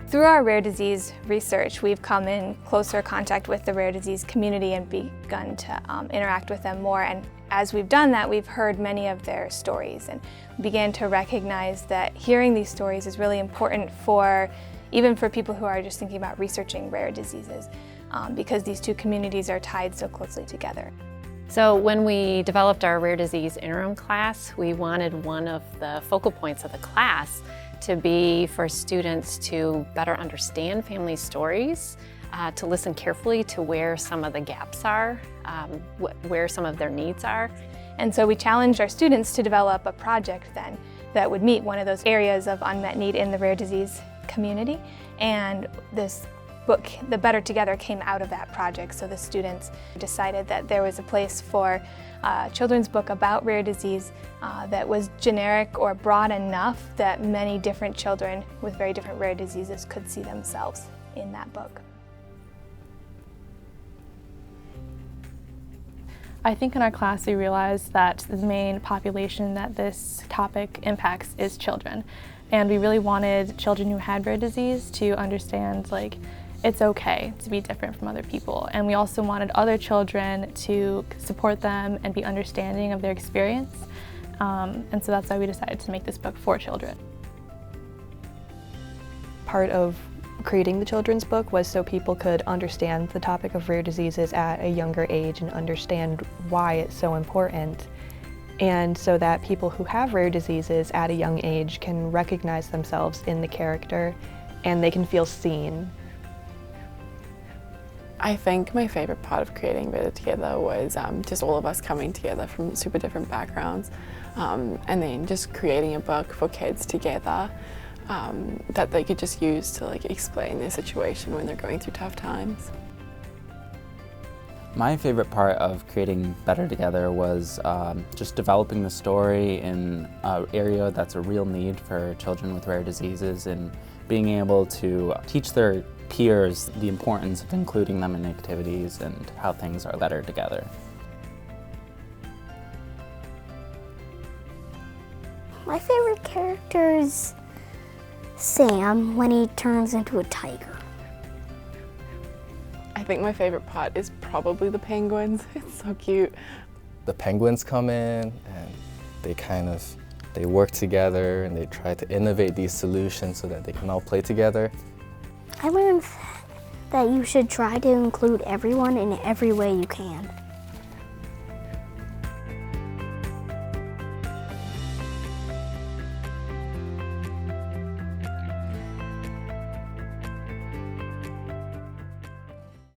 Through our rare disease research, we've come in closer contact with the rare disease community and begun to interact with them more. And as we've done that, we've heard many of their stories and began to recognize that hearing these stories is really important even for people who are just thinking about researching rare diseases, because these two communities are tied so closely together. So when we developed our rare disease interim class, we wanted one of the focal points of the class to be for students to better understand family stories, to listen carefully to where some of the gaps are, where some of their needs are. And so we challenged our students to develop a project then that would meet one of those areas of unmet need in the rare disease community. And this book, The Better Together, came out of that project. So the students decided that there was a place for a children's book about rare disease that was generic or broad enough that many different children with very different rare diseases could see themselves in that book. I think in our class we realized that the main population that this topic impacts is children. And we really wanted children who had rare disease to understand, like, it's okay to be different from other people. And we also wanted other children to support them and be understanding of their experience. And so that's why we decided to make this book for children. Part of creating the children's book was so people could understand the topic of rare diseases at a younger age and understand why it's so important. And so that people who have rare diseases at a young age can recognize themselves in the character and they can feel seen. I think my favorite part of creating Better Together was just all of us coming together from super different backgrounds, and then just creating a book for kids together that they could just use to explain their situation when they're going through tough times. My favorite part of creating Better Together was just developing the story in an area that's a real need for children with rare diseases, and being able to teach their peers the importance of including them in activities and how things are better together. My favorite character is Sam when he turns into a tiger. I think my favorite part is probably the penguins. It's so cute. The penguins come in and they work together and they try to innovate these solutions so that they can all play together. I learned that you should try to include everyone in every way you can.